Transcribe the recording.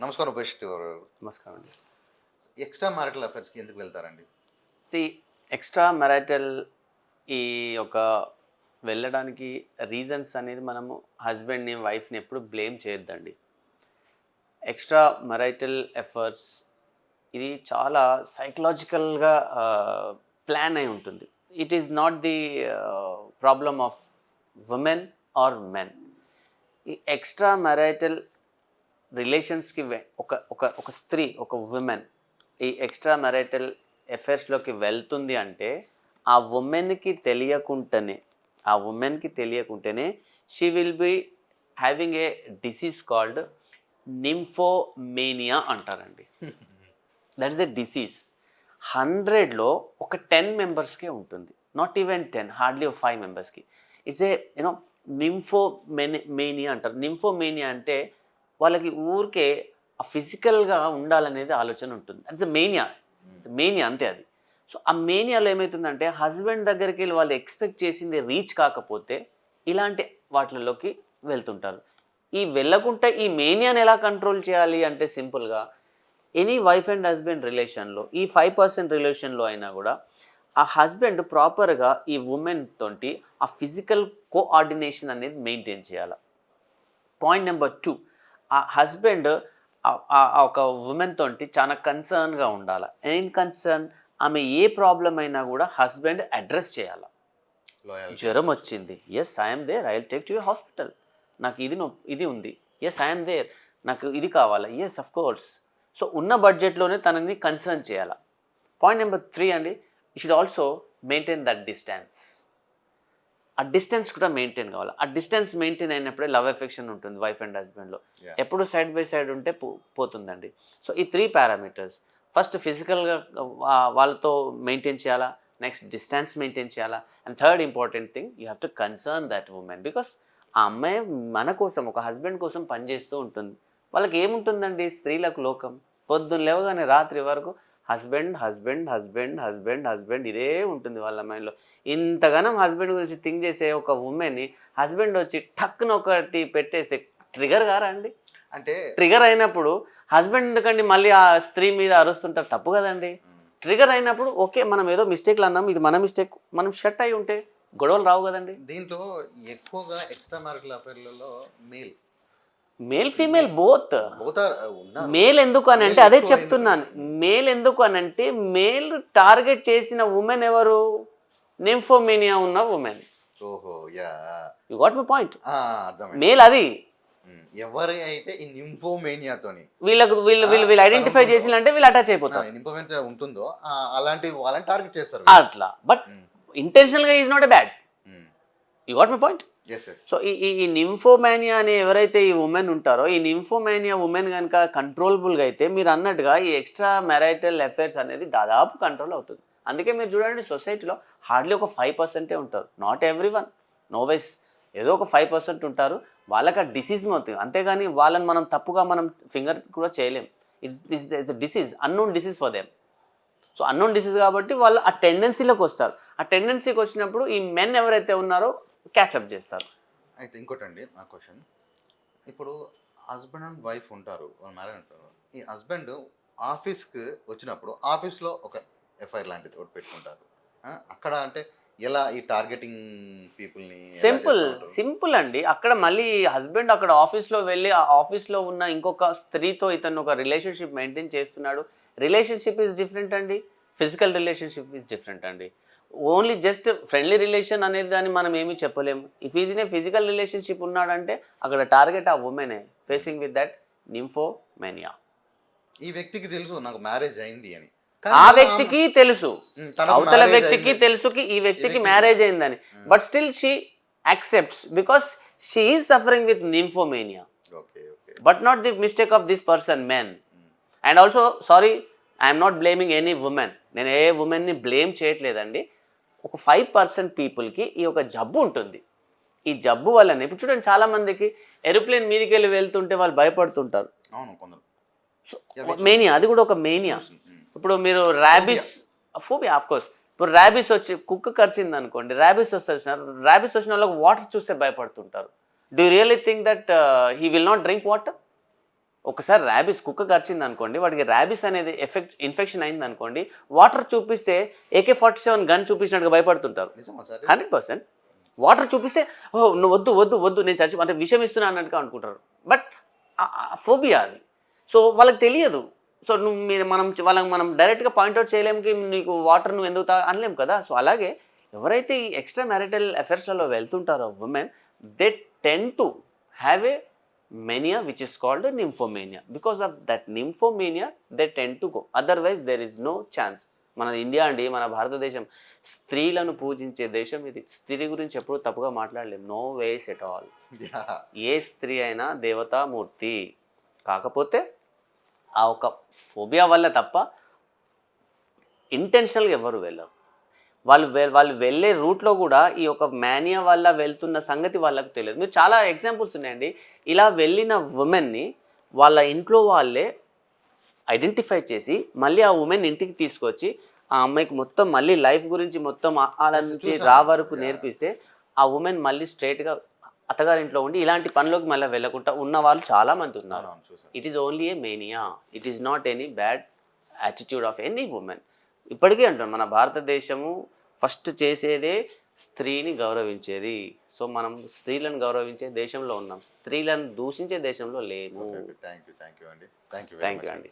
నమస్కారం ఉపేష్ గారు. నమస్కారం అండి. ఎక్స్ట్రా మ్యారిటల్ అఫైర్స్‌కి ఎందుకు వెళ్తారండి? ది ఎక్స్ట్రా మ్యారిటల్ ఈ యొక్క వెళ్ళడానికి రీజన్స్ అనేది మనము హస్బెండ్ని వైఫ్ని ఎప్పుడు బ్లేమ్ చేయొద్దండి. ఎక్స్ట్రా మ్యారిటల్ ఎఫర్ట్స్ ఇది చాలా సైకలాజికల్గా ప్లాన్ అయి ఉంటుంది. It is not the problem of women or men. ఈ ఎక్స్ట్రా మ్యారిటల్ రిలేషన్స్కి ఒక ఒక ఒక స్త్రీ, ఒక ఉమెన్ ఈ ఎక్స్ట్రా మ్యారిటల్ అఫైర్స్లోకి వెళ్తుంది అంటే ఆ ఉమెన్కి తెలియకుండానే she will be having a disease called nymphomania అంటారండి. That is a disease. 100లో ఒక 10 మెంబర్స్కే ఉంటుంది, నాట్ ఈవెన్ 10, హార్డ్లీ 5 మెంబర్స్కి. ఇట్స్ ఏ నింఫోమేనియా అంటారు. నింఫోమేనియా అంటే వాళ్ళకి ఊరికే ఆ ఫిజికల్గా ఉండాలనేది ఆలోచన ఉంటుంది. అట్స్ మేనియా అంతే అది. సో ఆ మేనియాలో ఏమవుతుందంటే హస్బెండ్ దగ్గరికి వెళ్ళి వాళ్ళు ఎక్స్పెక్ట్ చేసింది రీచ్ కాకపోతే ఇలాంటి వాటిలోకి వెళ్తుంటారు. ఈ వెళ్ళకుండా ఈ మేనియాని ఎలా కంట్రోల్ చేయాలి అంటే సింపుల్గా ఎనీ వైఫ్ అండ్ హస్బెండ్ రిలేషన్లో ఈ 5% రిలేషన్లో అయినా కూడా ఆ హస్బెండ్ ప్రాపర్గా ఈ ఉమెన్ తోటి ఆ ఫిజికల్ కోఆర్డినేషన్ అనేది మెయింటైన్ చేయాలి. పాయింట్ నెంబర్ 2, ఆ హస్బెండ్ ఒక ఉమెన్ తోటి చాలా కన్సర్న్గా ఉండాలి. ఏం కన్సర్న్? ఆమె ఏ ప్రాబ్లం అయినా కూడా హస్బెండ్ అడ్రస్ చేయాలి. జ్వరం వచ్చింది, yes I'm there, I will take to your hospital. నాకు ఇది ఉంది, ఎస్ ఐఎమ్ దేర్. నాకు ఇది కావాలా, ఎస్ అఫ్ కోర్స్. సో ఉన్న బడ్జెట్లోనే తనని కన్సర్న్ చేయాలి. పాయింట్ నెంబర్ 3 అండి, you should also maintain that distance. ఆ డిస్టెన్స్ కూడా మెయింటైన్ కావాలి. ఆ డిస్టెన్స్ మెయింటైన్ అయినప్పుడే లవ్ ఎఫెక్షన్ ఉంటుంది వైఫ్ అండ్ హస్బెండ్లో. ఎప్పుడు సైడ్ బై సైడ్ ఉంటే పోతుందండి. సో ఈ 3 పారామీటర్స్, ఫస్ట్ ఫిజికల్గా వాళ్ళతో మెయింటైన్ చేయాలా, నెక్స్ట్ డిస్టెన్స్ మెయింటైన్ చేయాలా, and third important thing you have to concern that women. Because ఆ అమ్మాయి మన కోసం, ఒక హస్బెండ్ కోసం పనిచేస్తూ ఉంటుంది. వాళ్ళకి ఏముంటుందండి స్త్రీలకు లోకం, పొద్దున్న లేవగానే రాత్రి వరకు husband husband husband husband husband ఇదే ఉంటుంది వాళ్ళ మైండ్లో. ఇంతగానం హస్బెండ్ గురించి థింక్ చేసే ఒక ఉమెన్ని హస్బెండ్ వచ్చి టక్కున ఒకటి పెట్టేస్తే ట్రిగర్ కారా అండి? అంటే ట్రిగర్ అయినప్పుడు హస్బెండ్ ఎందుకండి మళ్ళీ ఆ స్త్రీ మీద అరుస్తుంటారు? తప్పు కదండి. ట్రిగర్ అయినప్పుడు ఓకే, మనం ఏదో మిస్టేక్లు అన్నాం, ఇది మన మిస్టేక్, మనం షట్ అయి ఉంటే గొడవలు రావు కదండి. దీంట్లో ఎక్కువగా ఎక్స్ట్రా మ్యారిటల్ అఫైర్లలో మేల్ ఫీమేల్ బోత్ ఉన్నారు. మేల్ ఎందుకు అని అంటే అదే చెప్తున్నాను. మేల్ ఎందుకు అని అంటే మేల్ టార్గెట్ చేసిన ఉమెన్ ఎవరు? నింఫోమేనియా ఉన్న ఉమెన్. ఓహో yeah, you got my point. అర్థమైంది. మేల్ అది ఎవరి అయితే ఈ నింఫోమేనియాతోని వీళ్ళు ఐడెంటిఫై చేసినంటే వీళ్ళు అటాచ్ అయిపోతారు. నింఫోమేనియా ఉంటుందో అలాంటి వాళ్ళని టార్గెట్ చేస్తారు అట్లా. బట్ ఇంటెన్షనల్గా is not a bad. You got my point. So ఈ నింఫోమానియా అనే ఎవరైతే ఈ ఉమెన్ ఉంటారో, ఈ నింఫోమానియా ఉమెన్ కనుక కంట్రోలబుల్గా అయితే మీరు అన్నట్టుగా ఈ ఎక్స్ట్రా మ్యారిటల్ అఫైర్స్ అనేది దాదాపు కంట్రోల్ అవుతుంది. అందుకే మీరు చూడండి సొసైటీలో హార్డ్లీ ఒక 5% ఉంటారు. Not every one, no wise, ఏదో ఒక 5% ఉంటారు. వాళ్ళకి ఆ డిసీజ్ అవుతుంది. అంతేగాని వాళ్ళని మనం తప్పుగా మనం ఫింగర్ కూడా చేయలేం. It's disease, unknown disease for them. So unknown disease కాబట్టి వాళ్ళు ఆ టెండెన్సీలోకి వస్తారు. ఆ టెండెన్సీకి వచ్చినప్పుడు ఈ మెన్ ఎవరైతే ఉన్నారో క్యాచప్ చేస్తారు. అయితే ఇంకోటండి నా క్వశ్చన్, ఇప్పుడు హస్బెండ్ అండ్ వైఫ్ ఉంటారు, మ్యారేజ్ ఉంటారు. ఈ హస్బెండ్ ఆఫీస్కి వచ్చినప్పుడు ఆఫీస్లో ఒక ఎఫ్ఐఆర్ లాంటిది ఒకటి పెట్టుకుంటారు. అక్కడ అంటే ఎలా ఈ టార్గెటింగ్ పీపుల్ని? సింపుల్ అండి. అక్కడ మళ్ళీ హస్బెండ్ అక్కడ ఆఫీస్లో వెళ్ళి ఆ ఆఫీస్లో ఉన్న ఇంకొక స్త్రీతో ఇతను ఒక రిలేషన్షిప్ మెయింటైన్ చేస్తున్నాడు. రిలేషన్షిప్ ఈజ్ డిఫరెంట్ అండి, ఫిజికల్ రిలేషన్షిప్ ఈజ్ డిఫరెంట్ అండి. ఓన్లీ జస్ట్ ఫ్రెండ్లీ రిలేషన్ అనేది దాన్ని మనం ఏమీ చెప్పలేము. If is in a physical relationship ఉన్నాడంటే అక్కడ టార్గెట్ ఆ ఉమెనే ఫేసింగ్ విత్ దట్ నింఫోమేనియా. ఈ వ్యక్తికి తెలుసు నాకు మ్యారేజ్ అయింది అని, ఆ వ్యక్తికి తెలుసు, అవతల వ్యక్తికి తెలుసుకి ఈ వ్యక్తికి మ్యారేజ్ అయిందని, but still she accepts because she is suffering with nymphomania, but not the mistake of this person men. And also sorry, I'm not blaming any women. నేను ఏ ఉమెన్ని బ్లేమ్ చేయట్లేదండి. ఒక 5% పీపుల్కి ఈ ఒక జబ్బు ఉంటుంది. ఈ జబ్బు వల్లనే ఇప్పుడు చూడండి చాలామందికి ఏరోప్లేన్ మీదకి వెళ్ళి వెళ్తుంటే వాళ్ళు భయపడుతుంటారు. సో మేనియా, అది కూడా ఒక మేనియా. ఇప్పుడు మీరు ర్యాబిస్, ఫోబియా ఆఫ్ కోర్స్. ఇప్పుడు ర్యాబిస్ వచ్చి కుక్క కరిచింది అనుకోండి, ర్యాబిస్ వచ్చిన వాళ్ళకి వాటర్ చూస్తే భయపడుతుంటారు. Do you really think that he will not drink water? ఒకసారి ర్యాబిస్ కుక్క కరిచింది అనుకోండి, వాడికి ర్యాబిస్ అనేది ఇన్ఫెక్షన్ అయింది అనుకోండి, వాటర్ చూపిస్తే AK-47 గన్ చూపించినట్టుగా భయపడుతుంటారు. నిజమా సార్? 100%. వాటర్ చూపిస్తే ఓ నువ్వు వద్దు వద్దు వద్దు నేను చచ్చి అంటే విషయం ఇస్తున్నా అన్నట్టుగా అనుకుంటారు. బట్ ఫోబియా అది. సో వాళ్ళకి తెలియదు. సో నువ్వు వాళ్ళకి మనం డైరెక్ట్గా పాయింట్అవుట్ చేయలేము కి నీకు వాటర్ నువ్వు ఎందుకు అనలేము కదా. సో అలాగే ఎవరైతే ఈ ఎక్స్ట్రా మ్యారిటల్ అఫైర్స్లలో వెళ్తుంటారో women, they tend to have a mania which is called a nymphomania. Because of that nymphomania they tend to go, otherwise there is no chance. మన ఇండియా అండి, మన భారతదేశం స్త్రీలను పూజించే దేశం ఇది. స్త్రీ గురించి ఎప్పుడూ తప్పుగా మాట్లాడలేం, నో వేస్ ఎట్ ఆల్. ఏ స్త్రీ అయినా దేవతామూర్తి. కాకపోతే ఆ ఒక ఫోబియా వల్ల తప్ప ఇంటెన్షనల్గా ఎవరు వెళ్ళరు. వాళ్ళు వెళ్ళే రూట్లో కూడా ఈ యొక్క మేనియా వల్ల వెళ్తున్న సంగతి వాళ్ళకు తెలియదు. మీరు చాలా ఎగ్జాంపుల్స్ ఉన్నాయండి. ఇలా వెళ్ళిన ఉమెన్ని వాళ్ళ ఇంట్లో వాళ్ళే ఐడెంటిఫై చేసి మళ్ళీ ఆ ఉమెన్ ఇంటికి తీసుకొచ్చి ఆ అమ్మాయికి మొత్తం మళ్ళీ లైఫ్ గురించి మొత్తం అలా నుంచి రా వరకు నేర్పిస్తే ఆ ఉమెన్ మళ్ళీ స్ట్రైట్గా అత్తగారింట్లో ఉండి ఇలాంటి పనిలోకి మళ్ళీ వెళ్ళకుండా ఉన్న వాళ్ళు చాలామంది ఉన్నారు. It is only A mania, it is not any bad attitude of any women. ఇప్పటికీ అంటాం మన భారతదేశము ఫస్ట్ చేసేదే స్త్రీని గౌరవించేది. సో మనం స్త్రీలను గౌరవించే దేశంలో ఉన్నాం, స్త్రీలను దూషించే దేశంలో లేము. థ్యాంక్ యూ అండి. థ్యాంక్ యూ అండి.